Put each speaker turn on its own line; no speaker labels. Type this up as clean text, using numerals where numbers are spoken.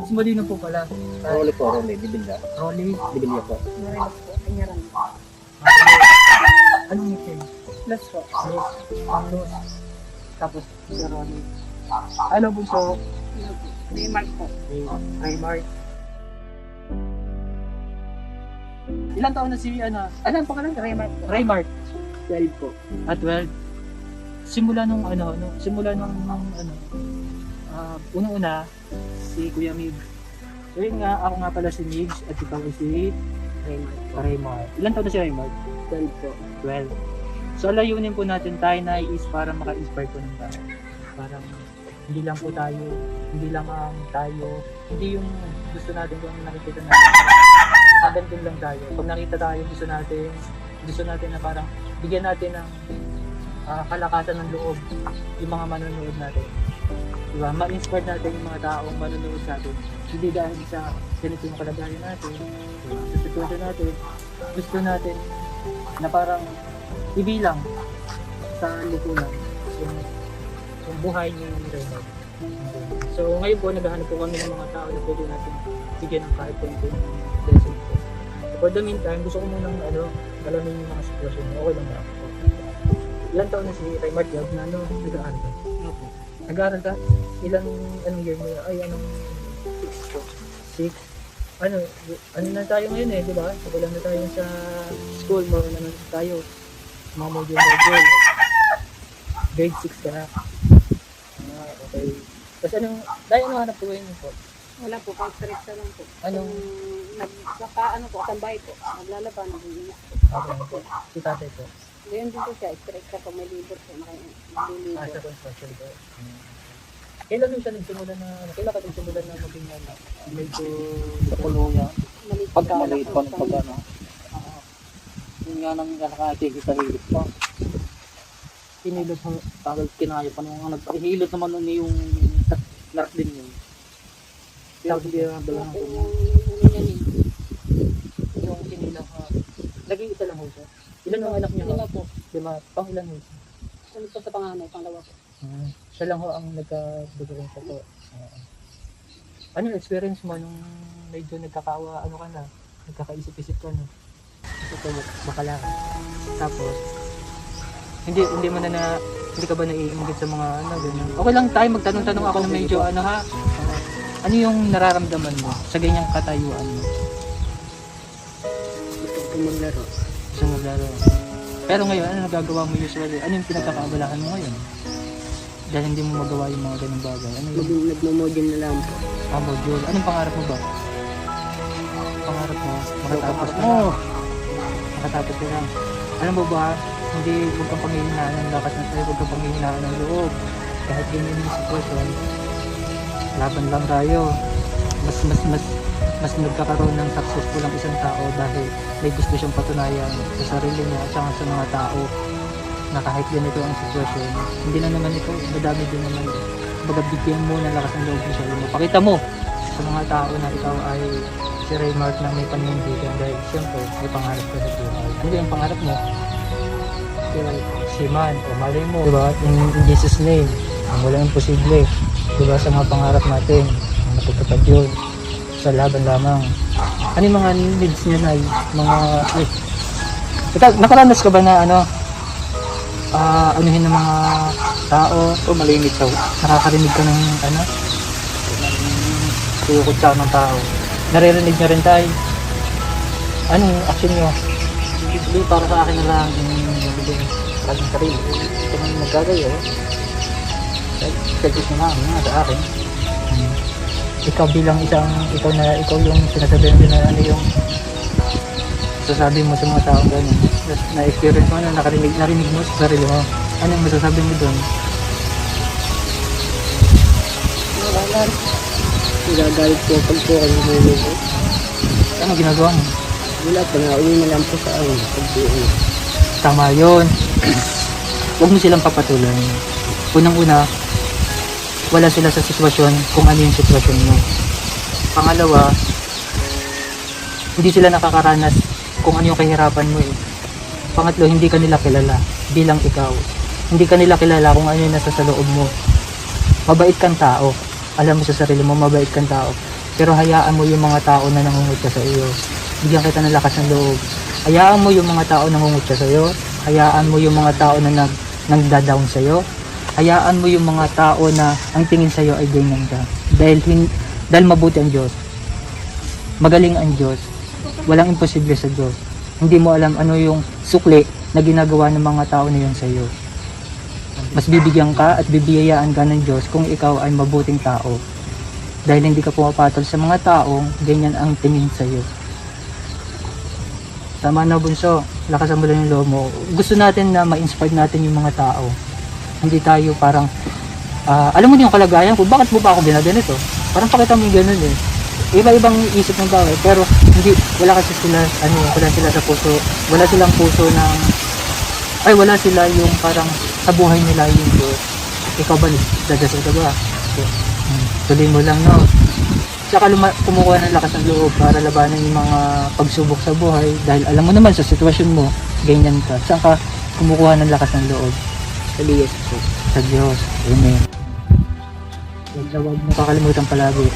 Si Molino po pala.
Rolly po, Rolly, Dibilya.
Rolly.
Dibilya po.
Morelos po. Kanyaran.
Anong nickname?
Plus po.
Los. Los. Tapos si Rolly. Ano po so?
Remark po.
Raymart. Ilang taon na si Alam pa ka lang?
Remark po.
Raymart.
12 po.
At 12. Simula nung unang-una si Kuya Mig. So yun nga, ako nga pala si Migs at ikaw ay si
Remark.
Raymart. Ilang taon na si Raymart?
12 po.
12. So layunin po natin tayo na is para maka-inspire po ng tao. Parang hindi lang po tayo, hindi lang tayo, hindi yung gusto natin kung nakikita natin. Hanggang dun lang tayo. Pag nakita tayo, gusto natin na parang bigyan natin ng kalakasan ng loob yung mga manonood natin. Diba? Ma-inspire natin yung mga taong manonood sa atin. Hindi dahil sa ganito yung kalagayan natin, diba? Sa sitwasyon natin, gusto natin na parang ibilang sa lipunan yung buhay ni Raymond. So ngayon po, naghahanap po kami ng mga tao na pwede natin bigyan ng kahit konting blessing po. For the meantime, gusto ko munang alamin yung mga sitwasyon. Okay lang ba? Ilan taon na si Raymond Gab na nag-aaral ka? Nag-aaral ka? Anong year mo? Anong 6 po? 6? Ano na tayo ngayon di ba? Wala na tayo sa school, mga na tayo. Mga module. Grade 6 ka na. Okay. Tapos ano hanap po yun po?
Wala po. Pang-stretch lang po.
Anong?
Po, tambay po. Naglalaba, nagulinis po.
Okay. Si tatay po?
Ganyan din po siya. Stretch ka pag may libur po.
Sa
Naglilibur.
construction po. Kailan nung siya nagsimula na, kailan ka nagsimula na maging medyo
Sa Puluya.
Maliit
Pagkamaliit pa ng
po.
pag Yun nga nang nakakikita hilot pa. Hinilot mo, tagal kinaya pa nung nagpahilot naman nun yung lahat din yun. Pero hindi na dalahan ko.
yung sinilang nag-iisa lang ho siya. Ilan ang anak niya?
Lima po.
Lima. Pang ilan ho siya?
Sunod po sa panganay, panglawa po.
Siya lang ho ang nagka-diferensya po. Ano yung experience mo nung medyo nagkakawa, nagkakaisip-isip ka ito bakala. Tapos, hindi mo hindi ka ba naiinggit sa mga ganyan? Okay lang tayo magtanong-tanong ako na medyo ano yung nararamdaman mo sa ganyang katayuan mo?
Gusto ko maglaro.
Sa maglaro. Pero ngayon, ano nagagawa mo usually? Ano yung pinagkakaabalahan mo ngayon? Dahil hindi mo magawa yung mga ganung bagay. Ano yung
Nagmamodule na lang po.
module? Anong pangarap mo ba? Pangarap mo? Makatapos ka
Oo.
na. Makatapos ka na. Alam mo ba, huwag kang panghihinaan ng lakas ng tayo, huwag kang panghihinaan ng loob. Kahit ganyan yung sitwasyon, laban lang tayo. Mas nagkakaroon ng successful ang isang tao dahil may gusto siyang patunayan sa sarili niya at saka sa mga tao na kahit ganito ang sitwasyon, hindi na naman ito, madami din naman. Bigyan mo ng lakas ng loob mo sa sarili mo. Pakita mo sa mga tao na ikaw ay si Raymart na may panindigan dahil siyempre may pangarap ka sa buhay. Ano yung pangarap mo? Si Man, o malay mo, diba? In Jesus name, ang walang imposible, diba? Sa mga pangarap natin, matutupad yun, sa laban lamang. Ano yung mga needs niya na nakaranas ka ba na anuhin ng mga tao o malimit ka? Nakakarinig ka ng kuyukutsa ng tao? Naririnig niya rin tayo? Anong action niyo?
Hindi para sa akin na lang yung parang sarili. Ito man nagkagayo. Selfish na nga sa akin.
Ikaw bilang ikaw yung sinasabihan din na yung sasabi mo sa mga tao gano'n. Na-experience mo narinig mo sa sarili mo. Ano yung masasabi mo doon?
Wala. Nagagalit po pag po kayo niluluto.
Ano ginagawa mo?
Wala po na, uwi na lang po sa pagbuo.
Tama yun. Huwag mo silang papatulan. Unang-una, wala sila sa sitwasyon kung ano yung sitwasyon mo. Pangalawa, hindi sila nakakaranas kung ano yung kahirapan mo . Pangatlo, hindi ka nila kilala bilang ikaw. Hindi ka nila kilala kung ano yung nasa sa loob mo. Mabait kang tao. Alam mo sa sarili mo, mabait kang tao. Pero hayaan mo yung mga tao na nangungutya sa iyo. Bigyan kita ng lakas ng loob. Hayaan mo yung mga tao na nangungutya sa iyo. Hayaan mo yung mga tao na nagda-down sa iyo. Hayaan mo yung mga tao na ang tingin sa iyo ay ganyan ka. Dahil mabuti ang Diyos. Magaling ang Diyos. Walang imposible sa Diyos. Hindi mo alam ano yung sukli na ginagawa ng mga tao na yun sa iyo. Mas bibigyan ka at bibiyayaan ka ng Diyos kung ikaw ay mabuting tao. Dahil hindi ka pumapatol sa mga taong ganyan ang tingin sa iyo. Tama na, bunso. Lakasan mo lang yung loob mo. Gusto natin na ma-inspire natin yung mga tao. Hindi tayo parang, alam mo din yung kalagayan ko, bakit mo pa ako ginaganito? Parang pakita mo yung ganun eh. Iba-ibang isip ng tao eh. Pero hindi, wala kasi sila, wala sila sa puso. Wala silang puso ng, wala sila yung parang sa buhay nila yung Diyos. Ikaw ba, dadasal ka ba? So, tuloy mo lang, no? Tsaka kumukuha ng lakas ng loob para labanan yung mga pagsubok sa buhay dahil alam mo naman sa sitwasyon mo, ganyan ka. Saan ka kumukuha ng lakas ng loob?
Sa Diyos po.
Sa Diyos. Amen. Huwag mo kakalimutan palagi.